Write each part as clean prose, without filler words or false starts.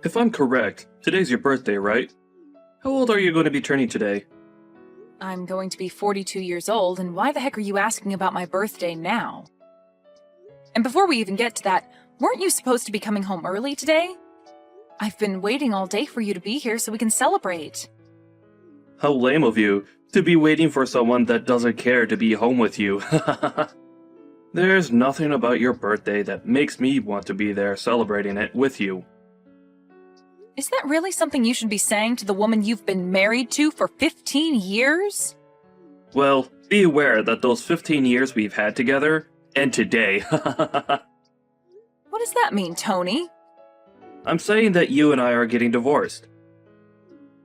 If I'm correct, today's your birthday, right? How old are you going to be turning today? I'm going to be 42 years old, and why the heck are you asking about my birthday now? And before we even get to that, weren't you supposed to be coming home early today? I've been waiting all day for you to be here so we can celebrate. How lame of you, to be waiting for someone that doesn't care to be home with you. There's nothing about your birthday that makes me want to be there celebrating it with you. Is that really something you should be saying to the woman you've been married to for 15 years? Well, be aware that those 15 years we've had together end today. What does that mean, Tony? I'm saying that you and I are getting divorced.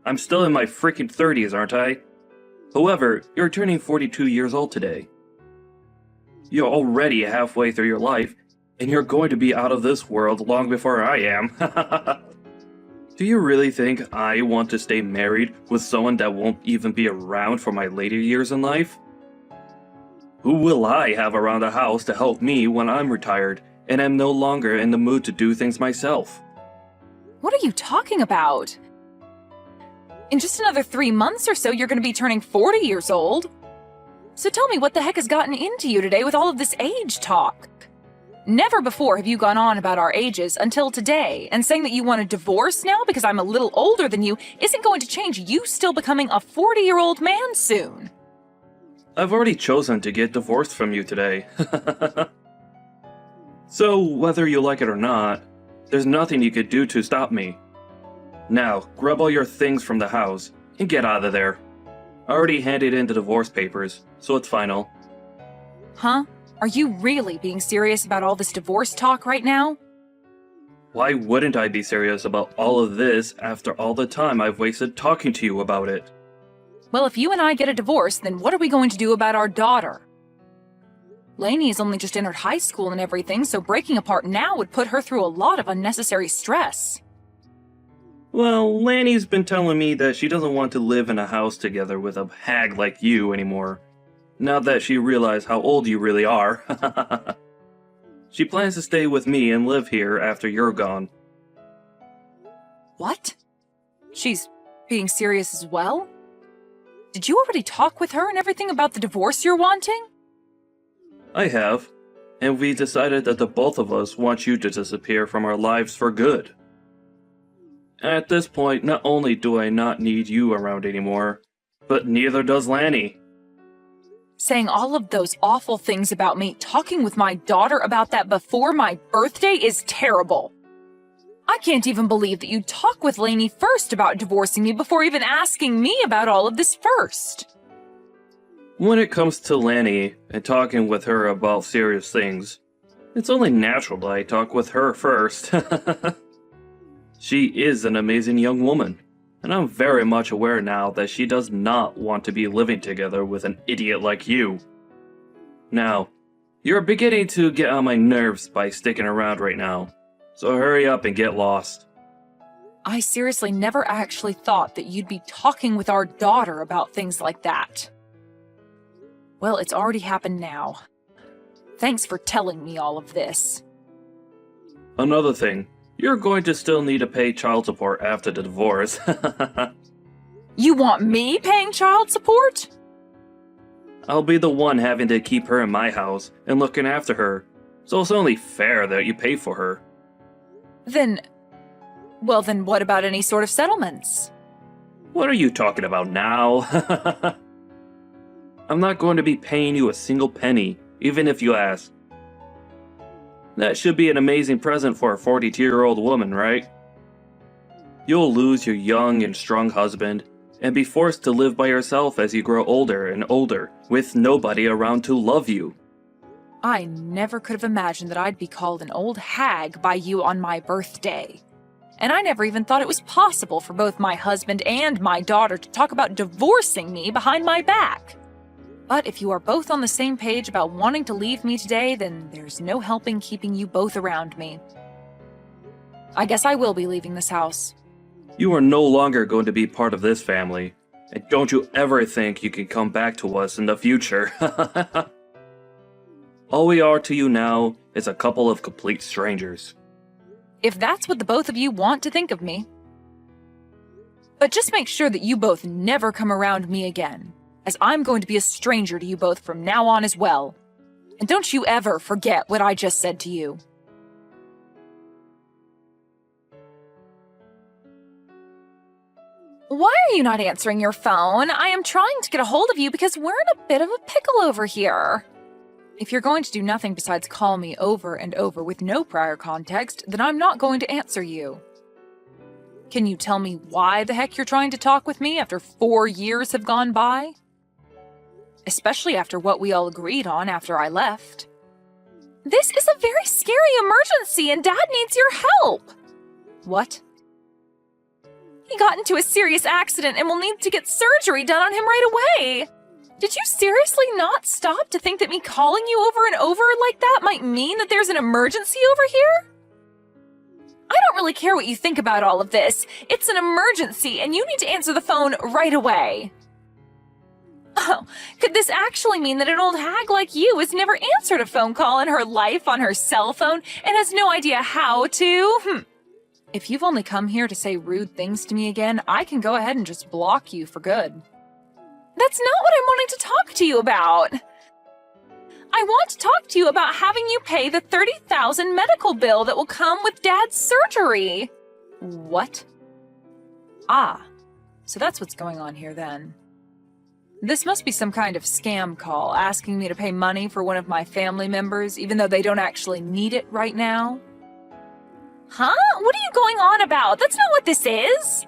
I'm still in my freaking 30s, aren't I? However, you're turning 42 years old today. You're already halfway through your life, and you're going to be out of this world long before I am. Do you really think I want to stay married with someone that won't even be around for my later years in life? Who will I have around the house to help me when I'm retired and am no longer in the mood to do things myself? What are you talking about? In just another 3 months or so, you're going to be turning 40 years old. So tell me, what the heck has gotten into you today with all of this age talk? Never before have you gone on about our ages until today, and saying that you want a divorce now because I'm a little older than you isn't going to change you still becoming a 40-year-old man soon. I've already chosen to get divorced from you today. So, whether you like it or not, there's nothing you could do to stop me. Now, grab all your things from the house and get out of there. I already handed in the divorce papers, so it's final. Huh? Are you really being serious about all this divorce talk right now? Why wouldn't I be serious about all of this after all the time I've wasted talking to you about it? Well, if you and I get a divorce, then what are we going to do about our daughter? Lainey has only just entered high school and everything, so breaking apart now would put her through a lot of unnecessary stress. Well, Lanny's been telling me that she doesn't want to live in a house together with a hag like you anymore. Now that she realized how old you really are. She plans to stay with me and live here after you're gone. What? She's being serious as well? Did you already talk with her and everything about the divorce you're wanting? I have, and we decided that the both of us want you to disappear from our lives for good. At this point, not only do I not need you around anymore, but neither does Lanny. Saying all of those awful things about me, talking with my daughter about that before my birthday is terrible. I can't even believe that you'd talk with Lainey first about divorcing me before even asking me about all of this first. When it comes to Lanny and talking with her about serious things, it's only natural that I talk with her first. She is an amazing young woman, and I'm very much aware now that she does not want to be living together with an idiot like you. Now, you're beginning to get on my nerves by sticking around right now, so hurry up and get lost. I seriously never actually thought that you'd be talking with our daughter about things like that. Well, it's already happened now. Thanks for telling me all of this. Another thing, you're going to still need to pay child support after the divorce. You want me paying child support? I'll be the one having to keep her in my house and looking after her, so it's only fair that you pay for her. Then what about any sort of settlements? What are you talking about now? I'm not going to be paying you a single penny, even if you ask. That should be an amazing present for a 42-year-old woman, right? You'll lose your young and strong husband, and be forced to live by yourself as you grow older and older, with nobody around to love you. I never could have imagined that I'd be called an old hag by you on my birthday. And I never even thought it was possible for both my husband and my daughter to talk about divorcing me behind my back. But if you are both on the same page about wanting to leave me today, then there's no helping keeping you both around me. I guess I will be leaving this house. You are no longer going to be part of this family, and don't you ever think you can come back to us in the future. All we are to you now is a couple of complete strangers. if that's what the both of you want to think of me. But just make sure that you both never come around me again, as I'm going to be a stranger to you both from now on as well. And don't you ever forget what I just said to you. Why are you not answering your phone? I am trying to get a hold of you because we're in a bit of a pickle over here. If you're going to do nothing besides call me over and over with no prior context, then I'm not going to answer you. Can you tell me why the heck you're trying to talk with me after 4 years have gone by? Especially after what we all agreed on after I left. This is a very scary emergency and Dad needs your help. What? He got into a serious accident and will need to get surgery done on him right away. Did you seriously not stop to think that me calling you over and over like that might mean that there's an emergency over here? I don't really care what you think about all of this. It's an emergency and you need to answer the phone right away. Oh, could this actually mean that an old hag like you has never answered a phone call in her life on her cell phone and has no idea how to? If you've only come here to say rude things to me again, I can go ahead and just block you for good. That's not what I'm wanting to talk to you about. I want to talk to you about having you pay the $30,000 medical bill that will come with Dad's surgery. What? Ah, so that's what's going on here then. This must be some kind of scam call asking me to pay money for one of my family members even though they don't actually need it right now. Huh? What are you going on about? That's not what this is.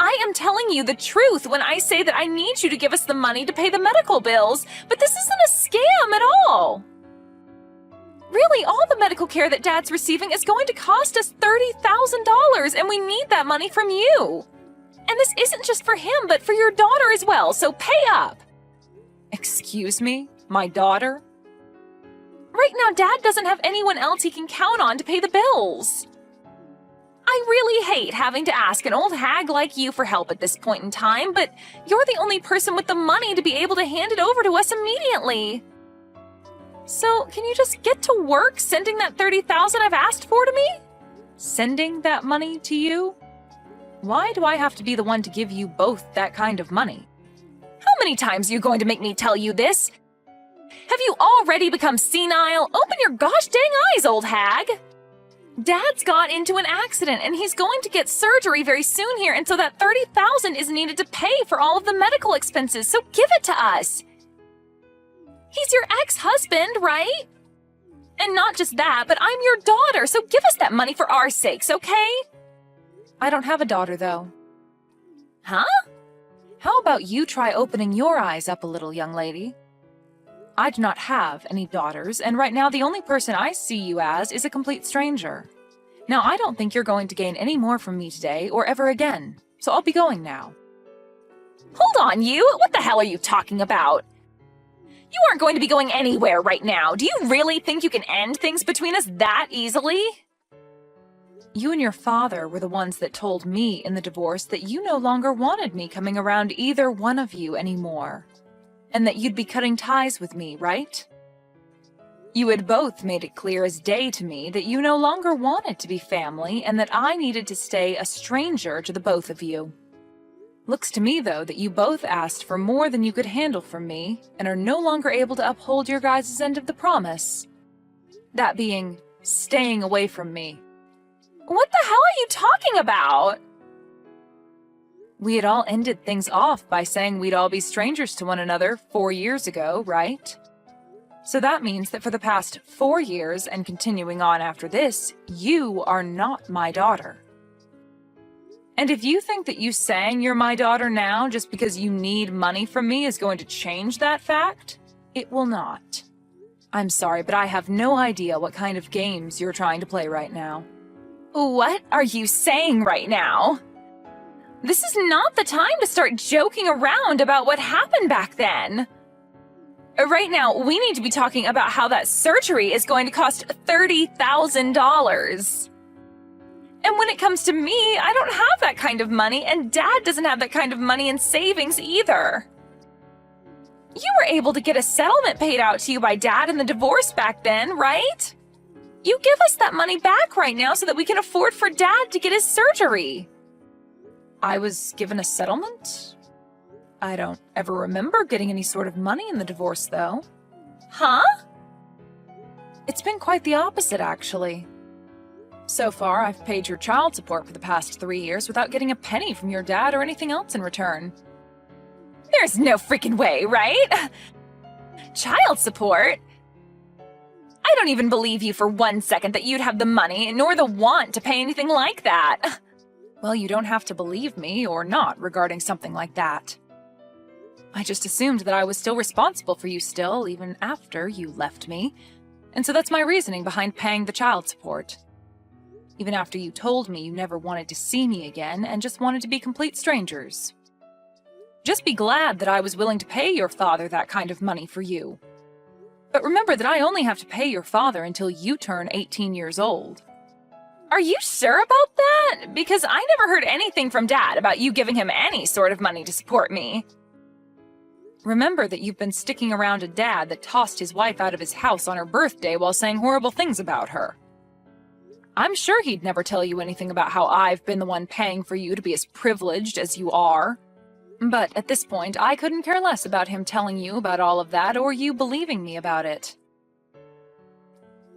I am telling you the truth when I say that I need you to give us the money to pay the medical bills, but this isn't a scam at all. Really, all the medical care that Dad's receiving is going to cost us $30,000, and we need that money from you. And this isn't just for him, but for your daughter as well, so pay up. Excuse me? My daughter? Right now, Dad doesn't have anyone else he can count on to pay the bills. I really hate having to ask an old hag like you for help at this point in time, but you're the only person with the money to be able to hand it over to us immediately. So, can you just get to work sending that $30,000 I've asked for to me? Sending that money to you? Why do I have to be the one to give you both that kind of money? How many times are you going to make me tell you this? Have you already become senile? Open your gosh dang eyes, old hag! Dad's got into an accident and he's going to get surgery very soon here, and so that $30,000 is needed to pay for all of the medical expenses, so give it to us. He's your ex-husband, right? And not just that, but I'm your daughter, so give us that money for our sakes, okay? I don't have a daughter, though. Huh? How about you try opening your eyes up a little, young lady? I do not have any daughters, and right now the only person I see you as is a complete stranger. Now, I don't think you're going to gain any more from me today or ever again, so I'll be going now. Hold on, you! What the hell are you talking about? You aren't going to be going anywhere right now. Do you really think you can end things between us that easily? You and your father were the ones that told me in the divorce that you no longer wanted me coming around either one of you anymore. And that you'd be cutting ties with me, right? You had both made it clear as day to me that you no longer wanted to be family and that I needed to stay a stranger to the both of you. Looks to me, though, that you both asked for more than you could handle from me and are no longer able to uphold your guys' end of the promise. That being, staying away from me. What the hell are you talking about? We had all ended things off by saying we'd all be strangers to one another 4 years ago, right? So that means that for the past 4 years and continuing on after this, you are not my daughter. And if you think that you saying you're my daughter now just because you need money from me is going to change that fact, it will not. I'm sorry, but I have no idea what kind of games you're trying to play right now. What are you saying right now? This is not the time to start joking around about what happened back then. Right now, we need to be talking about how that surgery is going to cost $30,000. And when it comes to me, I don't have that kind of money, and Dad doesn't have that kind of money in savings either. You were able to get a settlement paid out to you by Dad in the divorce back then, right? You give us that money back right now so that we can afford for Dad to get his surgery. I was given a settlement? I don't ever remember getting any sort of money in the divorce, though. Huh? It's been quite the opposite, actually. So far, I've paid your child support for the past 3 years without getting a penny from your dad or anything else in return. There's no freaking way, right? Child support? I don't even believe you for 1 second that you'd have the money nor the want to pay anything like that. Well, you don't have to believe me or not regarding something like that. I just assumed that I was still responsible for you still, even after you left me. And so that's my reasoning behind paying the child support. Even after you told me you never wanted to see me again and just wanted to be complete strangers. Just be glad that I was willing to pay your father that kind of money for you. But remember that I only have to pay your father until you turn 18 years old. Are you sure about that? Because I never heard anything from Dad about you giving him any sort of money to support me. Remember that you've been sticking around a dad that tossed his wife out of his house on her birthday while saying horrible things about her. I'm sure he'd never tell you anything about how I've been the one paying for you to be as privileged as you are. But at this point, I couldn't care less about him telling you about all of that or you believing me about it.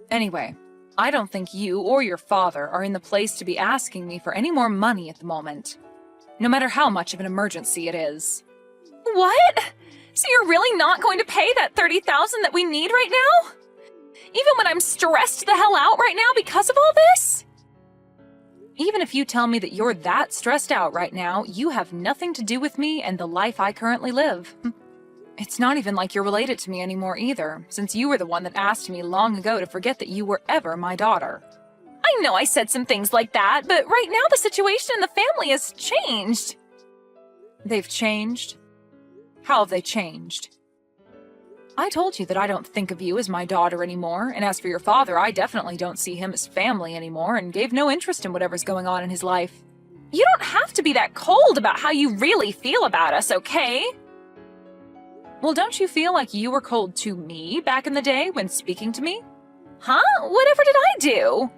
Anyway, I don't think you or your father are in the place to be asking me for any more money at the moment, no matter how much of an emergency it is. What? So you're really not going to pay that $30,000 that we need right now? Even when I'm stressed the hell out right now because of all this? Even if you tell me that you're that stressed out right now, you have nothing to do with me and the life I currently live. It's not even like you're related to me anymore either, since you were the one that asked me long ago to forget that you were ever my daughter. I know I said some things like that, but right now the situation in the family has changed. They've changed? How have they changed? I told you that I don't think of you as my daughter anymore, and as for your father, I definitely don't see him as family anymore and gave no interest in whatever's going on in his life. You don't have to be that cold about how you really feel about us, okay? Well, don't you feel like you were cold to me back in the day when speaking to me? Huh? Whatever did I do?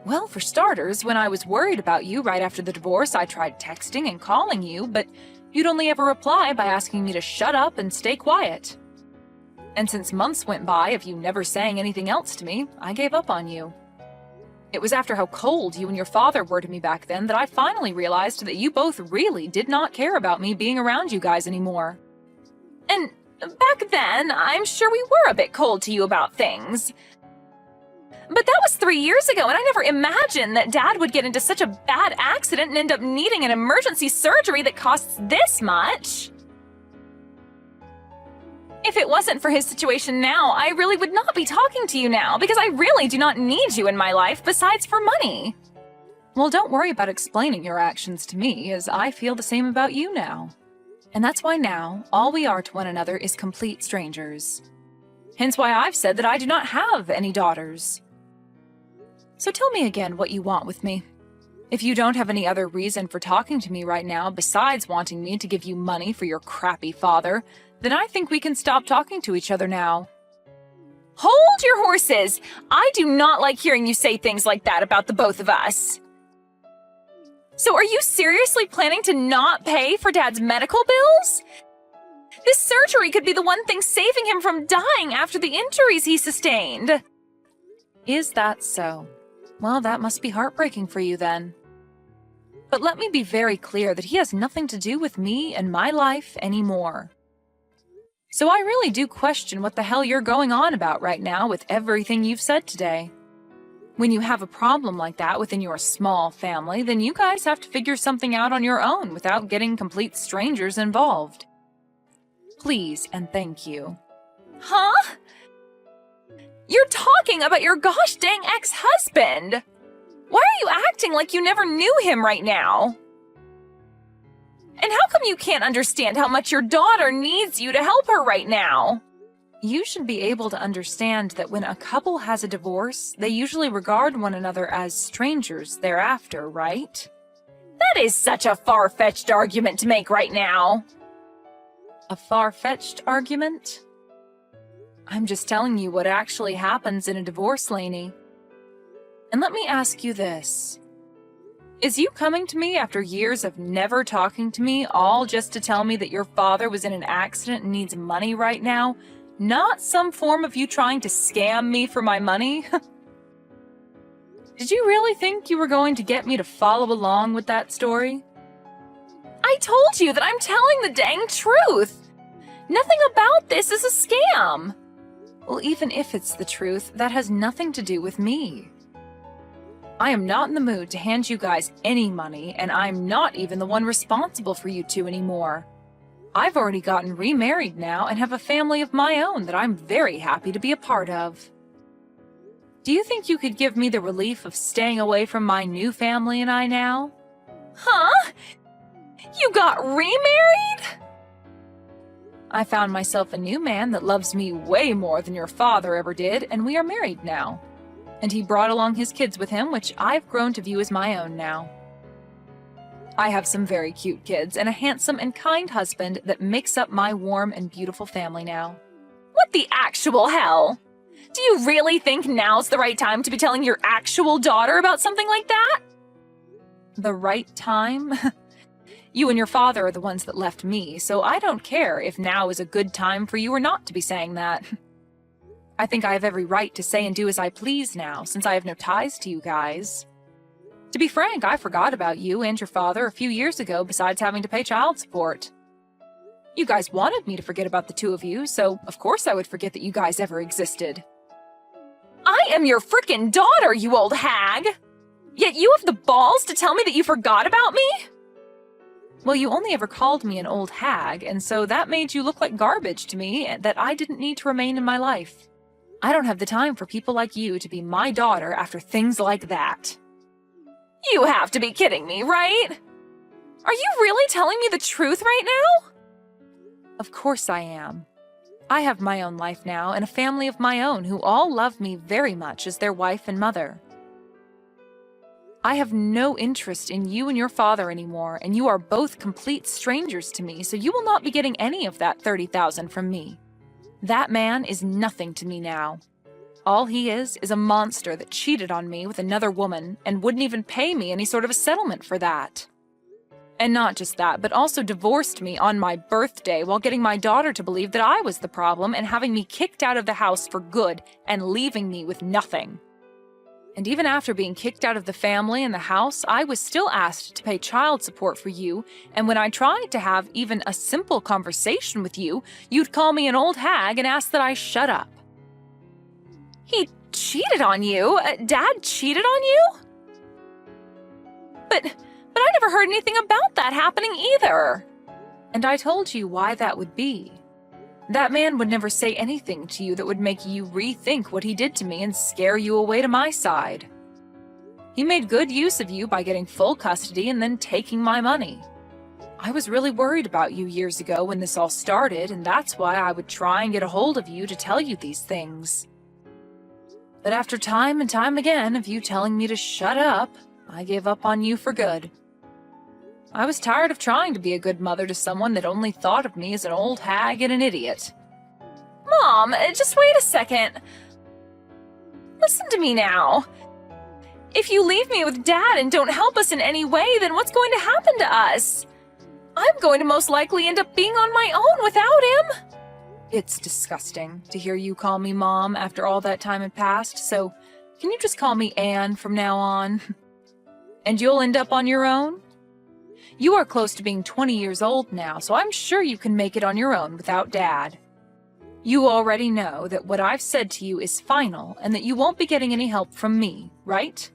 Well, for starters, when I was worried about you right after the divorce, I tried texting and calling you, but you'd only ever reply by asking me to shut up and stay quiet. And since months went by of you never saying anything else to me, I gave up on you. It was after how cold you and your father were to me back then that I finally realized that you both really did not care about me being around you guys anymore. And back then, I'm sure we were a bit cold to you about things. But that was 3 years ago, and I never imagined that Dad would get into such a bad accident and end up needing an emergency surgery that costs this much. If it wasn't for his situation now, I really would not be talking to you now, because I really do not need you in my life besides for money. Well, don't worry about explaining your actions to me, as I feel the same about you now. And that's why now, all we are to one another is complete strangers. Hence why I've said that I do not have any daughters. So tell me again what you want with me. If you don't have any other reason for talking to me right now besides wanting me to give you money for your crappy father, then I think we can stop talking to each other now. Hold your horses! I do not like hearing you say things like that about the both of us. So are you seriously planning to not pay for Dad's medical bills? This surgery could be the one thing saving him from dying after the injuries he sustained. Is that so? Well, that must be heartbreaking for you then. But let me be very clear that he has nothing to do with me and my life anymore. So I really do question what the hell you're going on about right now with everything you've said today. When you have a problem like that within your small family, then you guys have to figure something out on your own without getting complete strangers involved. Please and thank you. Huh? You're talking about your gosh dang ex-husband! Why are you acting like you never knew him right now? And how come you can't understand how much your daughter needs you to help her right now? You should be able to understand that when a couple has a divorce, they usually regard one another as strangers thereafter, right? That is such a far-fetched argument to make right now. A far-fetched argument? I'm just telling you what actually happens in a divorce, Lainey. And let me ask you this. Is you coming to me after years of never talking to me, all just to tell me that your father was in an accident and needs money right now, not some form of you trying to scam me for my money? Did you really think you were going to get me to follow along with that story? I told you that I'm telling the dang truth! Nothing about this is a scam! Well, even if it's the truth, that has nothing to do with me. I am not in the mood to hand you guys any money, and I'm not even the one responsible for you two anymore. I've already gotten remarried now and have a family of my own that I'm very happy to be a part of. Do you think you could give me the relief of staying away from my new family and I now? Huh? You got remarried? I found myself a new man that loves me way more than your father ever did, and we are married now. And he brought along his kids with him, which I've grown to view as my own now. I have some very cute kids and a handsome and kind husband that makes up my warm and beautiful family now. What the actual hell? Do you really think now's the right time to be telling your actual daughter about something like that? The right time? You and your father are the ones that left me, so I don't care if now is a good time for you or not to be saying that. I think I have every right to say and do as I please now, since I have no ties to you guys. To be frank, I forgot about you and your father a few years ago besides having to pay child support. You guys wanted me to forget about the two of you, so of course I would forget that you guys ever existed. I am your frickin' daughter, you old hag! Yet you have the balls to tell me that you forgot about me? Well, you only ever called me an old hag, and so that made you look like garbage to me that I didn't need to remain in my life. I don't have the time for people like you to be my daughter after things like that. You have to be kidding me, right? Are you really telling me the truth right now? Of course I am. I have my own life now and a family of my own who all love me very much as their wife and mother. I have no interest in you and your father anymore, and you are both complete strangers to me, so you will not be getting any of that $30,000 from me. That man is nothing to me now. All he is a monster that cheated on me with another woman and wouldn't even pay me any sort of a settlement for that. And not just that, but also divorced me on my birthday while getting my daughter to believe that I was the problem and having me kicked out of the house for good and leaving me with nothing. And even after being kicked out of the family and the house, I was still asked to pay child support for you, and when I tried to have even a simple conversation with you, you'd call me an old hag and ask that I shut up. He cheated on you? Dad cheated on you? But I never heard anything about that happening either. And I told you why that would be. That man would never say anything to you that would make you rethink what he did to me and scare you away to my side. He made good use of you by getting full custody and then taking my money. I was really worried about you years ago when this all started, and that's why I would try and get a hold of you to tell you these things. But after time and time again of you telling me to shut up, I gave up on you for good. I was tired of trying to be a good mother to someone that only thought of me as an old hag and an idiot. Mom, just wait a second. Listen to me now. If you leave me with Dad and don't help us in any way, then what's going to happen to us? I'm going to most likely end up being on my own without him. It's disgusting to hear you call me Mom after all that time had passed, so can you just call me Anne from now on? And you'll end up on your own? You are close to being 20 years old now, so I'm sure you can make it on your own without Dad. You already know that what I've said to you is final and that you won't be getting any help from me, right?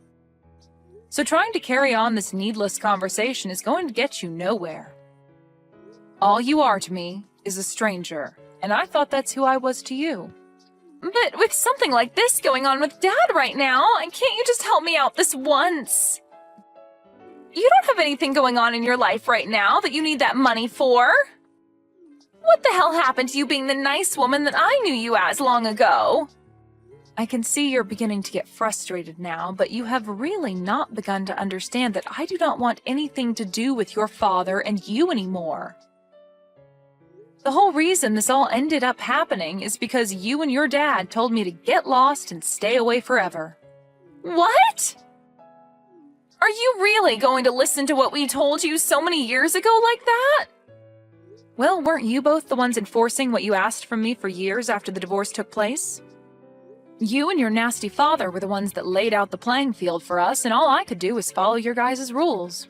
So trying to carry on this needless conversation is going to get you nowhere. All you are to me is a stranger, and I thought that's who I was to you. But with something like this going on with Dad right now, can't you just help me out this once? You don't have anything going on in your life right now that you need that money for. What the hell happened to you being the nice woman that I knew you as long ago? I can see you're beginning to get frustrated now, but you have really not begun to understand that I do not want anything to do with your father and you anymore. The whole reason this all ended up happening is because you and your dad told me to get lost and stay away forever. What? Are you really going to listen to what we told you so many years ago like that? Well, weren't you both the ones enforcing what you asked from me for years after the divorce took place? You and your nasty father were the ones that laid out the playing field for us, and all I could do was follow your guys' rules.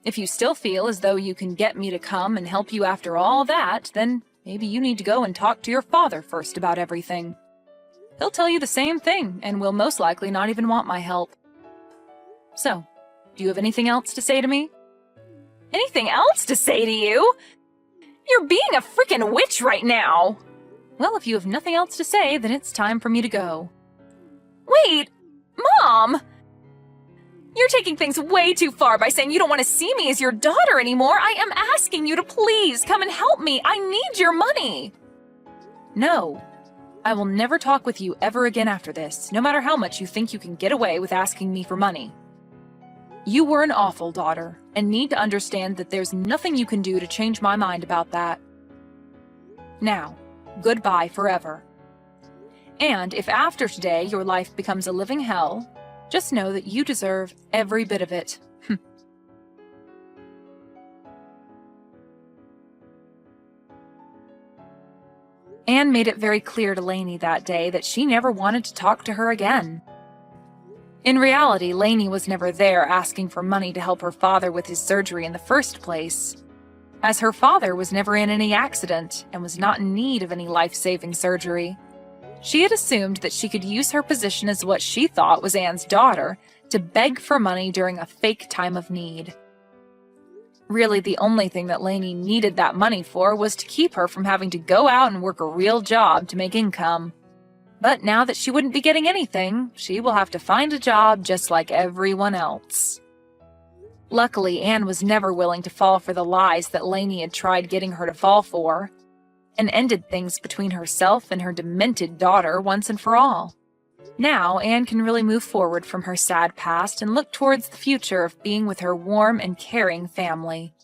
If you still feel as though you can get me to come and help you after all that, then maybe you need to go and talk to your father first about everything. He'll tell you the same thing, and will most likely not even want my help. So, do you have anything else to say to me? Anything else to say to you? You're being a freaking witch right now! Well, if you have nothing else to say, then it's time for me to go. Wait! Mom! You're taking things way too far by saying you don't want to see me as your daughter anymore. I am asking you to please come and help me. I need your money. No. I will never talk with you ever again after this, no matter how much you think you can get away with asking me for money. You were an awful daughter, and need to understand that there's nothing you can do to change my mind about that. Now, goodbye forever. And if after today your life becomes a living hell, just know that you deserve every bit of it. Anne made it very clear to Lainey that day that she never wanted to talk to her again. In reality, Lainey was never there asking for money to help her father with his surgery in the first place, as her father was never in any accident and was not in need of any life-saving surgery. She had assumed that she could use her position as what she thought was Anne's daughter to beg for money during a fake time of need. Really, the only thing that Lainey needed that money for was to keep her from having to go out and work a real job to make income. But now that she wouldn't be getting anything, she will have to find a job just like everyone else. Luckily, Anne was never willing to fall for the lies that Lainey had tried getting her to fall for, and ended things between herself and her demented daughter once and for all. Now, Anne can really move forward from her sad past and look towards the future of being with her warm and caring family.